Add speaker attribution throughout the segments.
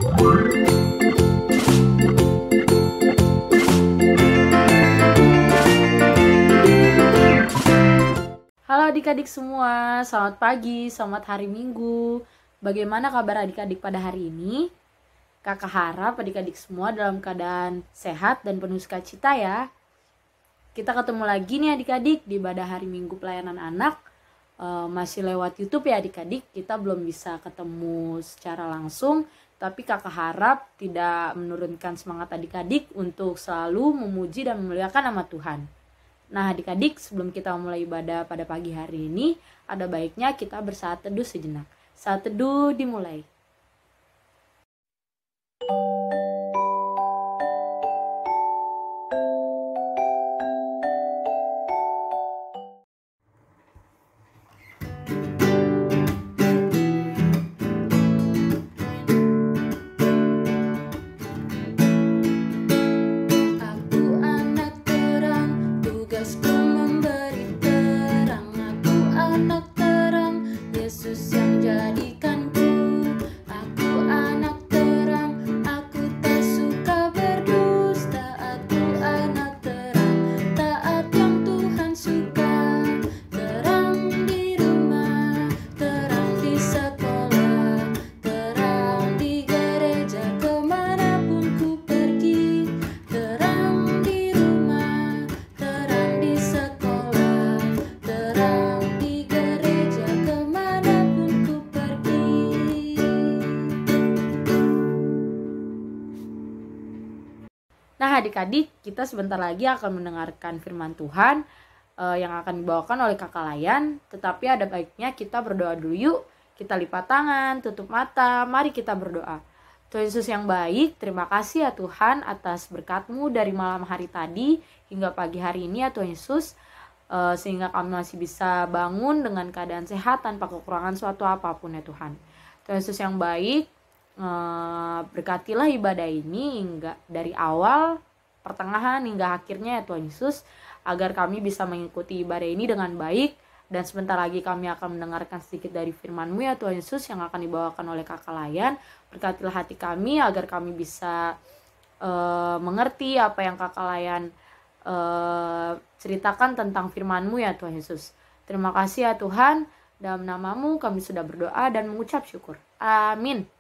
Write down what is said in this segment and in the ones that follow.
Speaker 1: Halo adik-adik semua, selamat pagi, selamat hari Minggu. Bagaimana kabar adik-adik pada hari ini? Kakak harap adik-adik semua dalam keadaan sehat dan penuh sukacita ya. Kita ketemu lagi nih adik-adik di ibadah hari Minggu pelayanan anak. Masih lewat YouTube ya adik-adik, kita belum bisa ketemu secara langsung. Tapi kakak harap tidak menurunkan semangat adik-adik untuk selalu memuji dan memuliakan nama Tuhan. Nah adik-adik, sebelum kita mulai ibadah pada pagi hari ini, ada baiknya kita bersaat teduh sejenak. Saat teduh dimulai. Nah adik-adik, kita sebentar lagi akan mendengarkan firman Tuhan yang akan dibawakan oleh kakak Layan. Tetapi ada baiknya kita berdoa dulu yuk. Kita lipat tangan, tutup mata, mari kita berdoa. Tuhan Yesus yang baik, terima kasih ya Tuhan atas berkat-Mu dari malam hari tadi hingga pagi hari ini ya Tuhan Yesus. Sehingga kami masih bisa bangun dengan keadaan sehat tanpa kekurangan suatu apapun ya Tuhan. Tuhan Yesus yang baik, berkatilah ibadah ini hingga dari awal, pertengahan hingga akhirnya ya Tuhan Yesus, agar kami bisa mengikuti ibadah ini dengan baik. Dan sebentar lagi kami akan mendengarkan sedikit dari firman-Mu ya Tuhan Yesus yang akan dibawakan oleh kakak Layan. Berkatilah hati kami agar kami bisa mengerti apa yang kakak Layan ceritakan tentang firman-Mu ya Tuhan Yesus. Terima kasih ya Tuhan, dalam nama-Mu kami sudah berdoa dan mengucap syukur. Amin.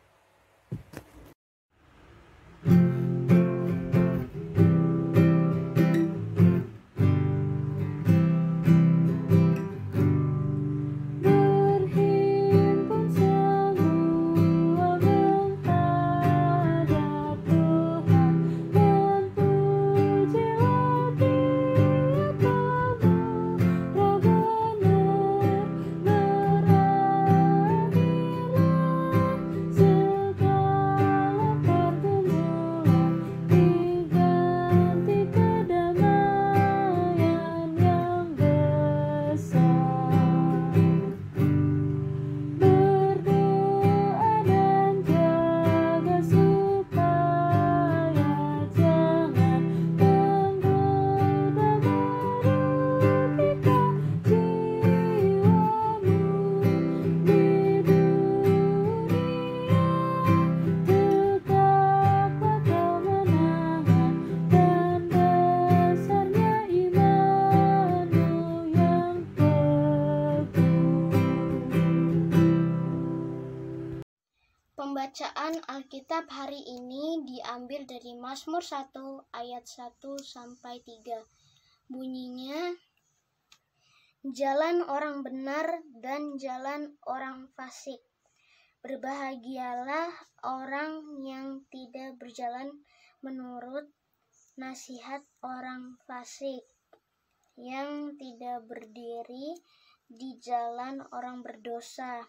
Speaker 2: Pembacaan Alkitab hari ini diambil dari Mazmur 1 ayat 1 sampai 3. Bunyinya, jalan orang benar dan jalan orang fasik. Berbahagialah orang yang tidak berjalan menurut nasihat orang fasik, yang tidak berdiri di jalan orang berdosa,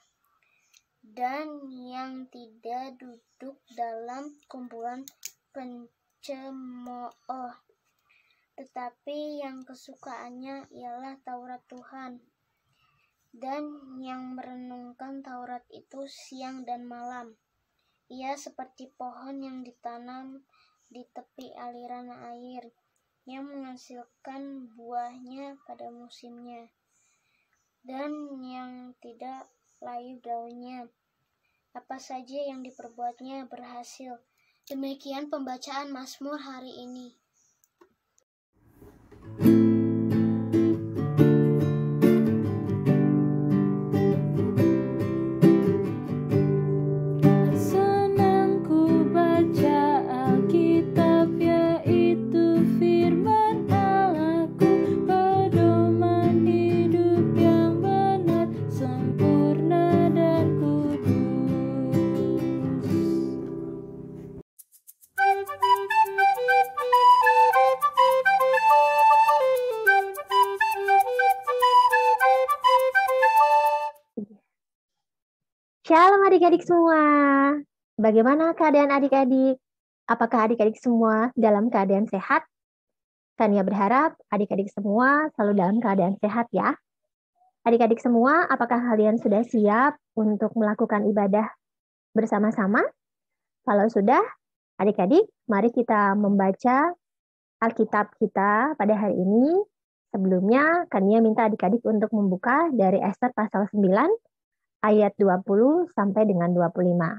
Speaker 2: dan yang tidak duduk dalam kumpulan pencemooh, tetapi yang kesukaannya ialah Taurat Tuhan, dan yang merenungkan Taurat itu siang dan malam. Ia seperti pohon yang ditanam di tepi aliran air, yang menghasilkan buahnya pada musimnya, dan yang tidak layu daunnya. apa saja yang diperbuatnya berhasil. Demikian pembacaan Mazmur hari ini.
Speaker 3: Shalom adik-adik semua. Bagaimana keadaan adik-adik? Apakah adik-adik semua dalam keadaan sehat? Tania berharap adik-adik semua selalu dalam keadaan sehat ya. Adik-adik semua, apakah kalian sudah siap untuk melakukan ibadah bersama-sama? Kalau sudah, adik-adik, mari kita membaca Alkitab kita pada hari ini. Sebelumnya, Kania minta adik-adik untuk membuka dari Ester pasal 9, ayat 20 sampai dengan 25.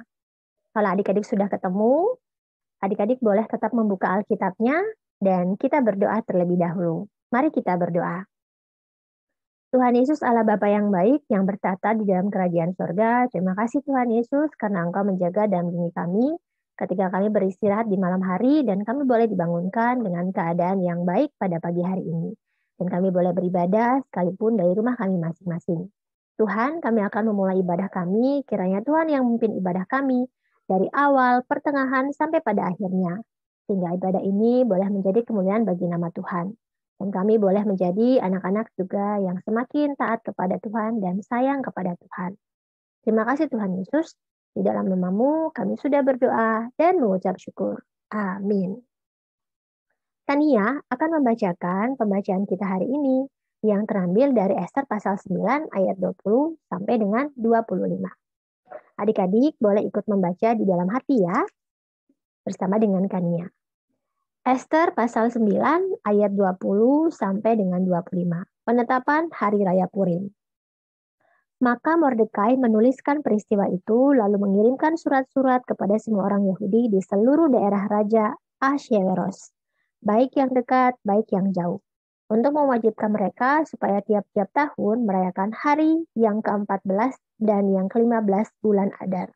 Speaker 3: Kalau adik-adik sudah ketemu, adik-adik boleh tetap membuka Alkitabnya dan kita berdoa terlebih dahulu. Mari kita berdoa. Tuhan Yesus Allah Bapa yang baik, yang bertata di dalam kerajaan surga, terima kasih Tuhan Yesus karena Engkau menjaga dan melindungi kami ketika kami beristirahat di malam hari dan kami boleh dibangunkan dengan keadaan yang baik pada pagi hari ini. Dan kami boleh beribadah sekalipun dari rumah kami masing-masing. Tuhan, kami akan memulai ibadah kami, kiranya Tuhan yang memimpin ibadah kami dari awal, pertengahan, sampai pada akhirnya. Sehingga ibadah ini boleh menjadi kemuliaan bagi nama Tuhan. Dan kami boleh menjadi anak-anak juga yang semakin taat kepada Tuhan dan sayang kepada Tuhan. Terima kasih Tuhan Yesus. Di dalam nama-Mu kami sudah berdoa dan mengucap syukur. Amin. Tania akan membacakan pembacaan kita hari ini yang terambil dari Ester pasal 9 ayat 20 sampai dengan 25. Adik-adik boleh ikut membaca di dalam hati ya, bersama dengan Kania. Ester pasal 9 ayat 20 sampai dengan 25. Penetapan Hari Raya Purim. Maka Mordekai menuliskan peristiwa itu lalu mengirimkan surat-surat kepada semua orang Yahudi di seluruh daerah Raja Ahasveros, baik yang dekat, baik yang jauh, untuk mewajibkan mereka supaya tiap-tiap tahun merayakan hari yang ke-14 dan yang ke-15 bulan Adar.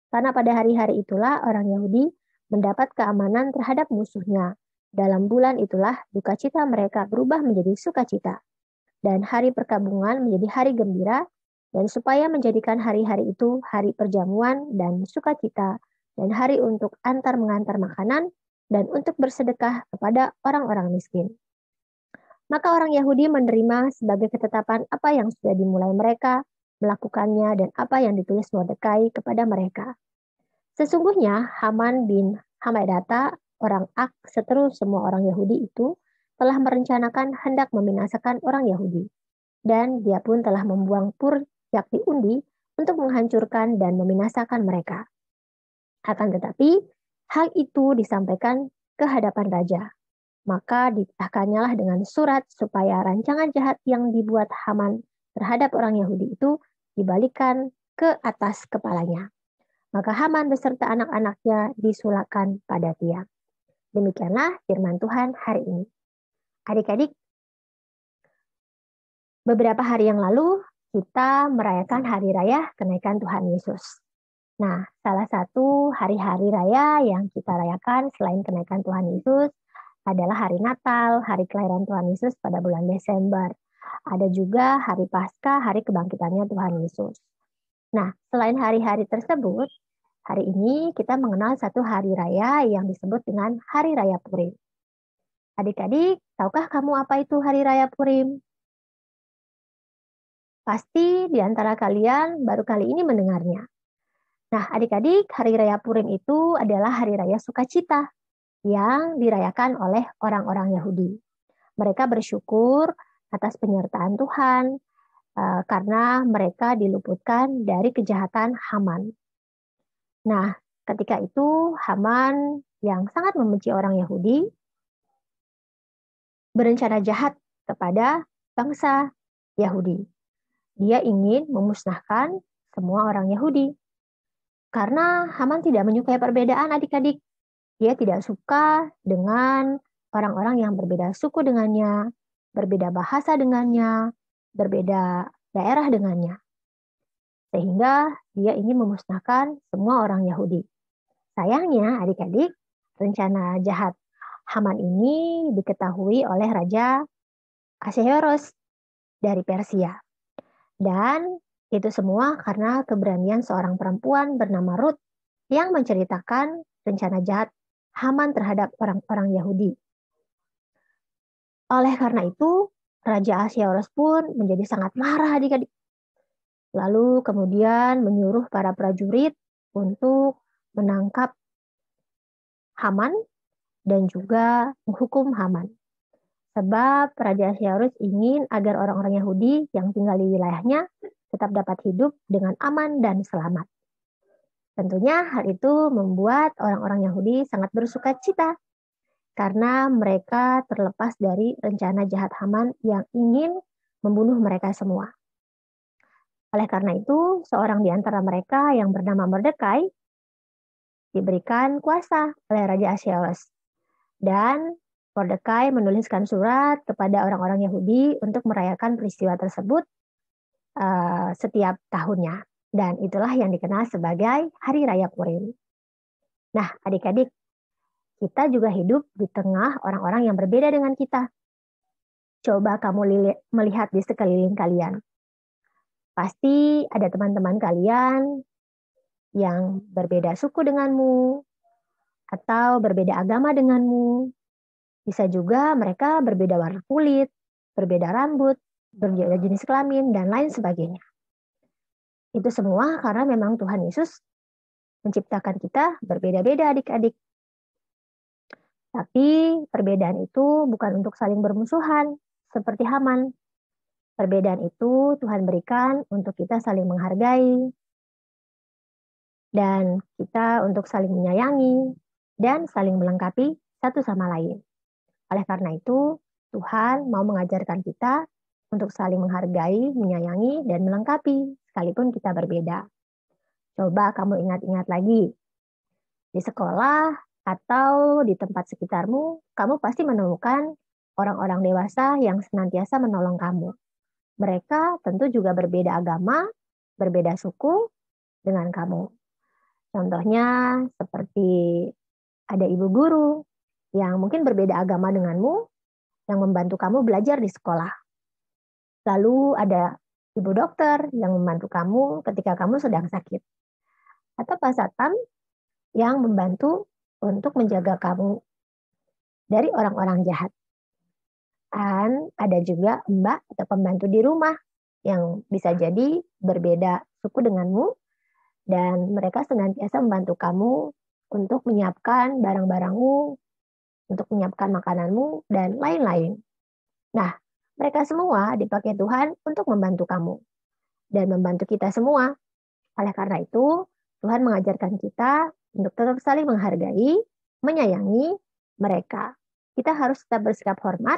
Speaker 3: Karena pada hari-hari itulah orang Yahudi mendapat keamanan terhadap musuhnya. Dalam bulan itulah duka cita mereka berubah menjadi sukacita. Dan hari perkabungan menjadi hari gembira, dan supaya menjadikan hari-hari itu hari perjamuan dan sukacita, dan hari untuk antar-mengantar makanan, dan untuk bersedekah kepada orang-orang miskin. Maka orang Yahudi menerima sebagai ketetapan apa yang sudah dimulai mereka, melakukannya dan apa yang ditulis Mordekai kepada mereka. Sesungguhnya Haman bin Hammedata, orang Ak, seterus semua orang Yahudi itu, telah merencanakan hendak membinasakan orang Yahudi. Dan dia pun telah membuang Pur yakni undi untuk menghancurkan dan membinasakan mereka. Akan tetapi, hal itu disampaikan ke hadapan raja. Maka ditahkannyalah dengan surat supaya rancangan jahat yang dibuat Haman terhadap orang Yahudi itu dibalikan ke atas kepalanya. Maka Haman beserta anak-anaknya disulakkan pada tiang. Demikianlah firman Tuhan hari ini. Adik-adik, beberapa hari yang lalu kita merayakan hari raya kenaikan Tuhan Yesus. Nah, salah satu hari-hari raya yang kita rayakan selain kenaikan Tuhan Yesus adalah hari Natal, hari kelahiran Tuhan Yesus pada bulan Desember. Ada juga hari Paskah, hari kebangkitannya Tuhan Yesus. Nah, selain hari-hari tersebut, hari ini kita mengenal satu hari raya yang disebut dengan Hari Raya Purim. Adik-adik, tahukah kamu apa itu Hari Raya Purim? Pasti di antara kalian baru kali ini mendengarnya. Nah, adik-adik, Hari Raya Purim itu adalah hari raya sukacita yang dirayakan oleh orang-orang Yahudi. Mereka bersyukur atas penyertaan Tuhan karena mereka diluputkan dari kejahatan Haman. Nah, ketika itu Haman yang sangat membenci orang Yahudi berencana jahat kepada bangsa Yahudi. Dia ingin memusnahkan semua orang Yahudi. Karena Haman tidak menyukai perbedaan adik-adik. Dia tidak suka dengan orang-orang yang berbeda suku dengannya, berbeda bahasa dengannya, berbeda daerah dengannya. Sehingga dia ingin memusnahkan semua orang Yahudi. Sayangnya adik-adik, rencana jahat Haman ini diketahui oleh Raja Ahasuerus dari Persia. Dan itu semua karena keberanian seorang perempuan bernama Ruth yang menceritakan rencana jahat Haman terhadap orang-orang Yahudi. Oleh karena itu, Raja Ahasuerus pun menjadi sangat marah adik-adik. Lalu kemudian menyuruh para prajurit untuk menangkap Haman dan juga menghukum Haman. Sebab Raja Ahasuerus ingin agar orang-orang Yahudi yang tinggal di wilayahnya tetap dapat hidup dengan aman dan selamat. Tentunya hal itu membuat orang-orang Yahudi sangat bersuka cita karena mereka terlepas dari rencana jahat Haman yang ingin membunuh mereka semua. Oleh karena itu, seorang di antara mereka yang bernama Mordekai diberikan kuasa oleh Raja Ahasuerus. Dan Mordekai menuliskan surat kepada orang-orang Yahudi untuk merayakan peristiwa tersebut setiap tahunnya. Dan itulah yang dikenal sebagai Hari Raya Purim. Nah, adik-adik, kita juga hidup di tengah orang-orang yang berbeda dengan kita. Coba kamu melihat di sekeliling kalian. Pasti ada teman-teman kalian yang berbeda suku denganmu, atau berbeda agama denganmu. Bisa juga mereka berbeda warna kulit, berbeda rambut, berbeda jenis kelamin, dan lain sebagainya. Itu semua karena memang Tuhan Yesus menciptakan kita berbeda-beda adik-adik. Tapi perbedaan itu bukan untuk saling bermusuhan, seperti Haman. Perbedaan itu Tuhan berikan untuk kita saling menghargai, dan kita untuk saling menyayangi, dan saling melengkapi satu sama lain. Oleh karena itu, Tuhan mau mengajarkan kita untuk saling menghargai, menyayangi, dan melengkapi, sekalipun kita berbeda. Coba kamu ingat-ingat lagi. Di sekolah atau di tempat sekitarmu, kamu pasti menemukan orang-orang dewasa yang senantiasa menolong kamu. Mereka tentu juga berbeda agama, berbeda suku dengan kamu. Contohnya seperti ada ibu guru yang mungkin berbeda agama denganmu, yang membantu kamu belajar di sekolah. Lalu ada ibu dokter yang membantu kamu ketika kamu sedang sakit. Atau Pak Satpam yang membantu untuk menjaga kamu dari orang-orang jahat. Dan ada juga mbak atau pembantu di rumah yang bisa jadi berbeda suku denganmu, dan mereka senantiasa membantu kamu untuk menyiapkan barang-barangmu, untuk menyiapkan makananmu, dan lain-lain. Nah, mereka semua dipakai Tuhan untuk membantu kamu dan membantu kita semua. Oleh karena itu, Tuhan mengajarkan kita untuk tetap saling menghargai, menyayangi mereka. Kita harus tetap bersikap hormat,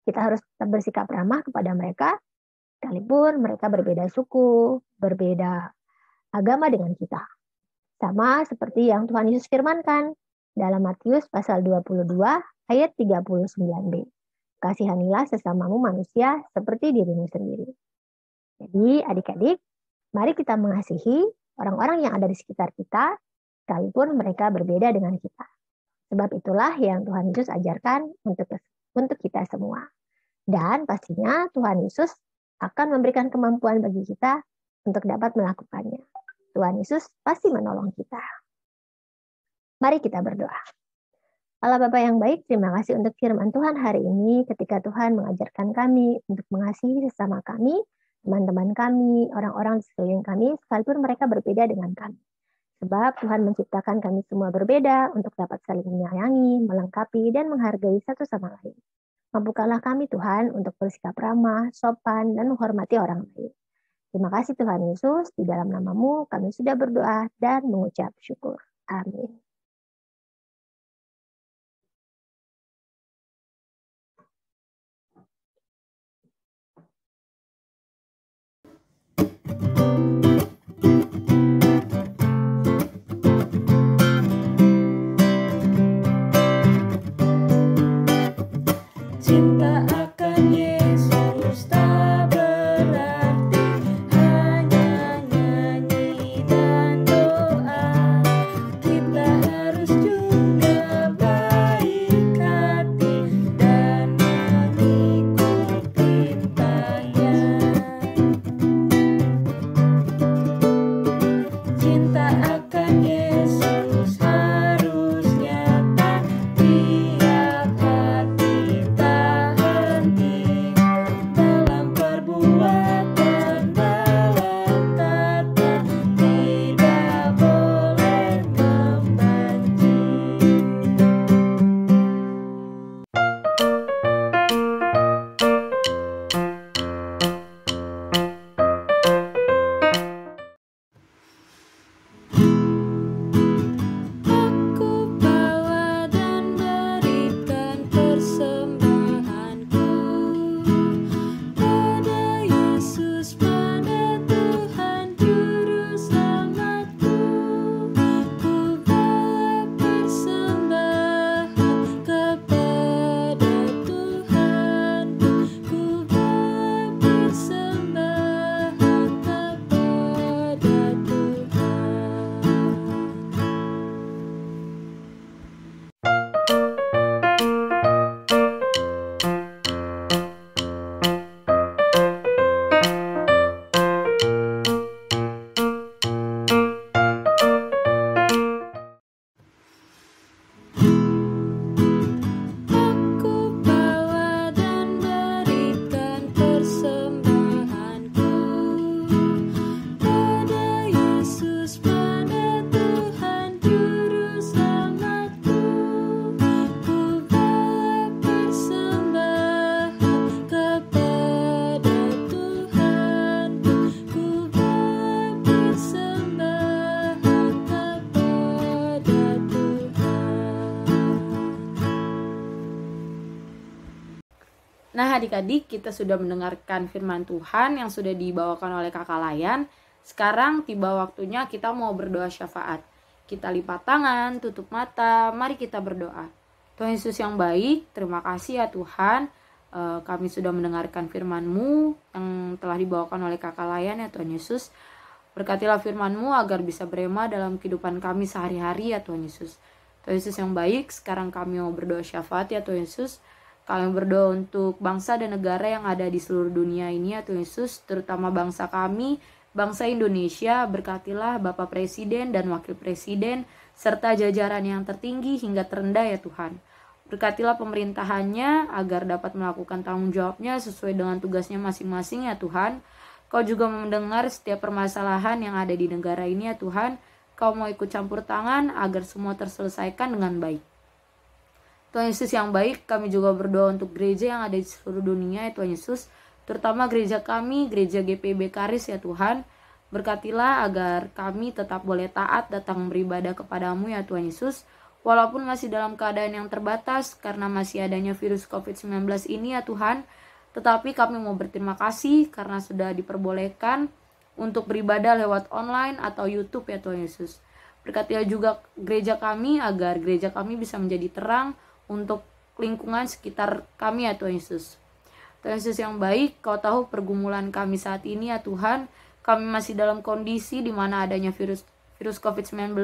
Speaker 3: kita harus tetap bersikap ramah kepada mereka, sekalipun mereka berbeda suku, berbeda agama dengan kita. Sama seperti yang Tuhan Yesus firmankan dalam Matius pasal 22 ayat 39b. Kasihanilah sesamamu manusia seperti dirimu sendiri. Jadi adik-adik, mari kita mengasihi orang-orang yang ada di sekitar kita, sekalipun mereka berbeda dengan kita. Sebab itulah yang Tuhan Yesus ajarkan untuk kita semua. Dan pastinya Tuhan Yesus akan memberikan kemampuan bagi kita untuk dapat melakukannya. Tuhan Yesus pasti menolong kita. Mari kita berdoa. Allah Bapa yang baik, terima kasih untuk firman Tuhan hari ini ketika Tuhan mengajarkan kami untuk mengasihi sesama kami, teman-teman kami, orang-orang di sekeliling kami, sekalipun mereka berbeda dengan kami. Sebab Tuhan menciptakan kami semua berbeda untuk dapat saling menyayangi, melengkapi, dan menghargai satu sama lain. Mampukanlah kami Tuhan untuk bersikap ramah, sopan, dan menghormati orang lain. Terima kasih Tuhan Yesus, di dalam nama-Mu kami sudah berdoa dan mengucap syukur. Amin.
Speaker 1: Nah, adik-adik, kita sudah mendengarkan firman Tuhan yang sudah dibawakan oleh Kakak Layan. Sekarang tiba waktunya kita mau berdoa syafaat. Kita lipat tangan, tutup mata, mari kita berdoa. Tuhan Yesus yang baik, terima kasih ya Tuhan. Kami sudah mendengarkan firman-Mu yang telah dibawakan oleh Kakak Layan ya Tuhan Yesus. Berkatilah firman-Mu agar bisa berema dalam kehidupan kami sehari-hari ya Tuhan Yesus. Tuhan Yesus yang baik, sekarang kami mau berdoa syafaat ya Tuhan Yesus. Kami berdoa untuk bangsa dan negara yang ada di seluruh dunia ini ya Tuhan Yesus, terutama bangsa kami, bangsa Indonesia. Berkatilah Bapak Presiden dan Wakil Presiden, serta jajaran yang tertinggi hingga terendah ya Tuhan. Berkatilah pemerintahannya agar dapat melakukan tanggung jawabnya sesuai dengan tugasnya masing-masing ya Tuhan. Kau juga mendengar setiap permasalahan yang ada di negara ini ya Tuhan. Kau mau ikut campur tangan agar semua terselesaikan dengan baik. Tuhan Yesus yang baik, kami juga berdoa untuk gereja yang ada di seluruh dunia ya Tuhan Yesus, terutama gereja kami, gereja GPIB Karis ya Tuhan. Berkatilah agar kami tetap boleh taat datang beribadah kepadamu ya Tuhan Yesus, walaupun masih dalam keadaan yang terbatas karena masih adanya virus COVID-19 ini ya Tuhan. Tetapi kami mau berterima kasih karena sudah diperbolehkan untuk beribadah lewat online atau YouTube ya Tuhan Yesus. Berkatilah juga gereja kami agar gereja kami bisa menjadi terang untuk lingkungan sekitar kami ya Tuhan Yesus. Tuhan Yesus yang baik, Kau tahu pergumulan kami saat ini ya Tuhan. Kami masih dalam kondisi di mana adanya virus COVID-19.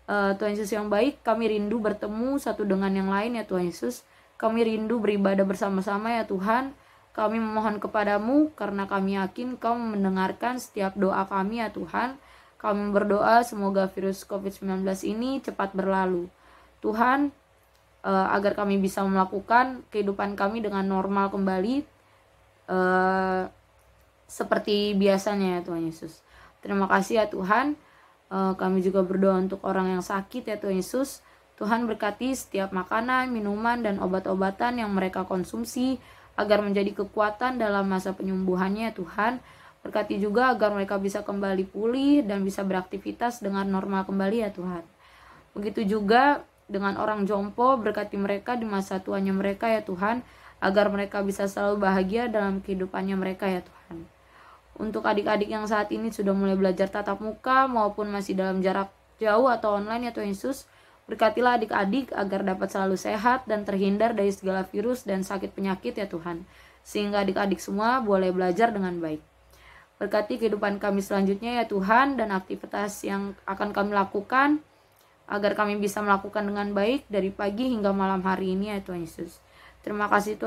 Speaker 1: Tuhan Yesus yang baik, kami rindu bertemu satu dengan yang lain ya Tuhan Yesus. Kami rindu beribadah bersama-sama ya Tuhan. Kami memohon kepadamu karena kami yakin Kau mendengarkan setiap doa kami ya Tuhan. Kami berdoa semoga virus COVID-19 ini cepat berlalu. Tuhan, agar kami bisa melakukan kehidupan kami dengan normal kembali seperti biasanya ya Tuhan Yesus. Terima kasih ya Tuhan. Kami juga berdoa untuk orang yang sakit ya Tuhan Yesus. Tuhan berkati setiap makanan, minuman, dan obat-obatan yang mereka konsumsi agar menjadi kekuatan dalam masa penyembuhannya ya Tuhan. Berkati juga agar mereka bisa kembali pulih dan bisa beraktivitas dengan normal kembali ya Tuhan. Begitu juga dengan orang jompo, berkati mereka di masa tuanya mereka ya Tuhan, agar mereka bisa selalu bahagia dalam kehidupannya mereka ya Tuhan. Untuk adik-adik yang saat ini sudah mulai belajar tatap muka maupun masih dalam jarak jauh atau online ya Tuhan Yesus, berkatilah adik-adik agar dapat selalu sehat dan terhindar dari segala virus dan sakit penyakit ya Tuhan, sehingga adik-adik semua boleh belajar dengan baik. Berkati kehidupan kami selanjutnya ya Tuhan, dan aktivitas yang akan kami lakukan agar kami bisa melakukan dengan baik dari pagi hingga malam hari ini ya Tuhan Yesus. Terima kasih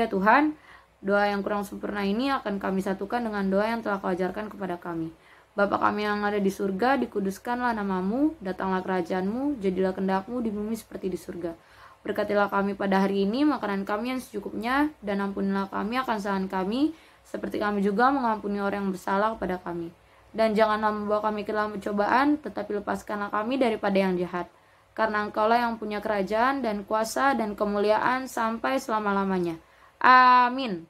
Speaker 1: ya Tuhan. Doa yang kurang sempurna ini akan kami satukan dengan doa yang telah Kau ajarkan kepada kami. Bapa kami yang ada di surga, dikuduskanlah namamu, datanglah kerajaan-Mu, jadilah kehendak-Mu di bumi seperti di surga. Berkatilah kami pada hari ini makanan kami yang secukupnya, dan ampunilah kami akan kesalahan kami, seperti kami juga mengampuni orang yang bersalah kepada kami. Dan janganlah membawa kami ke dalam pencobaan, tetapi lepaskanlah kami daripada yang jahat. Karena Engkaulah yang punya kerajaan dan kuasa dan kemuliaan sampai selama-lamanya. Amin.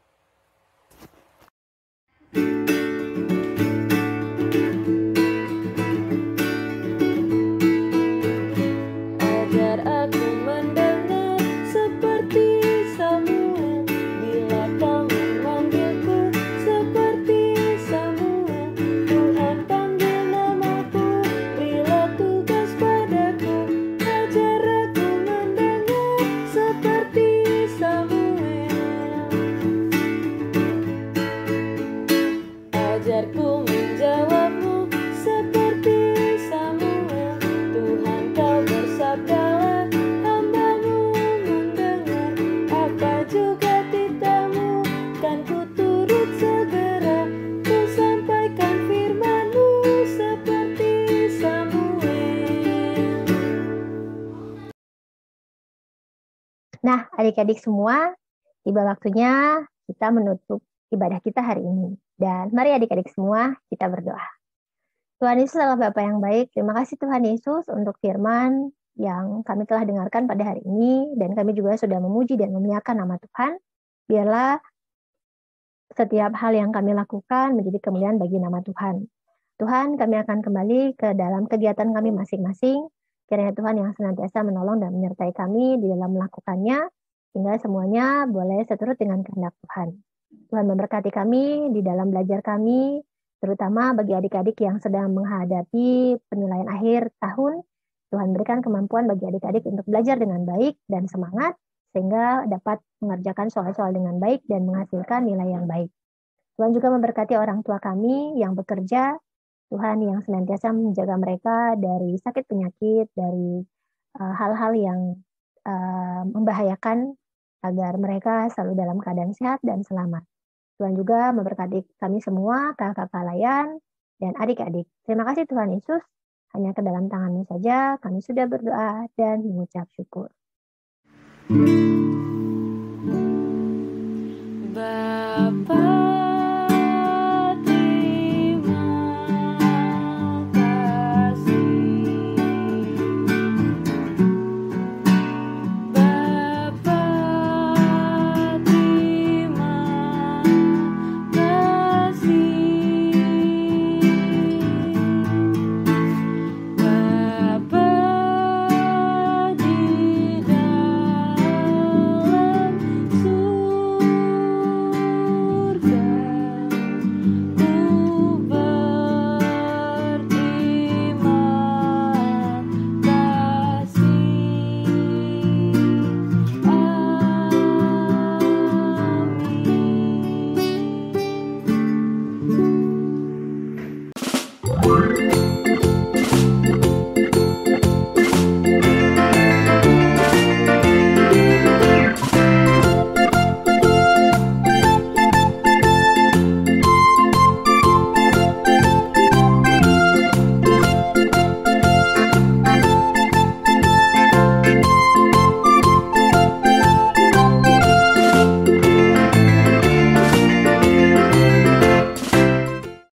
Speaker 1: Ajar aku mendengar seperti Samuel, bila Kau memanggilku seperti Samuel. Tuhan panggil namaku, berilah tugas padaku. Ajar aku mendengar seperti Samuel. Ajarku menjawabmu seperti Samuel. Tuhan Kau bersabdalah, hamba-Mu mendengar. Apa juga titah-Mu, kan ku turut segera. Ku sampaikan firman-Mu seperti Samuel.
Speaker 3: Nah, adik-adik semua, tiba waktunya kita menutup ibadah kita hari ini. Dan mari adik-adik semua kita berdoa. Tuhan Yesus adalah Bapa yang baik. Terima kasih Tuhan Yesus untuk firman yang kami telah dengarkan pada hari ini. Dan kami juga sudah memuji dan memuliakan nama Tuhan. Biarlah setiap hal yang kami lakukan menjadi kemuliaan bagi nama Tuhan. Tuhan, kami akan kembali ke dalam kegiatan kami masing-masing. Kiranya Tuhan yang senantiasa menolong dan menyertai kami di dalam melakukannya. sehingga semuanya boleh seturut dengan kehendak Tuhan. Tuhan memberkati kami di dalam belajar kami, terutama bagi adik-adik yang sedang menghadapi penilaian akhir tahun. Tuhan berikan kemampuan bagi adik-adik untuk belajar dengan baik dan semangat, sehingga dapat mengerjakan soal-soal dengan baik dan menghasilkan nilai yang baik. Tuhan juga memberkati orang tua kami yang bekerja, Tuhan yang senantiasa menjaga mereka dari sakit penyakit, dari hal-hal yang membahayakan, agar mereka selalu dalam keadaan sehat dan selamat. Tuhan juga memberkati kami semua, kakak-kakak layan, dan adik-adik. Terima kasih Tuhan Yesus, hanya ke dalam tangan-Mu saja kami sudah berdoa dan mengucap syukur.
Speaker 1: Bapa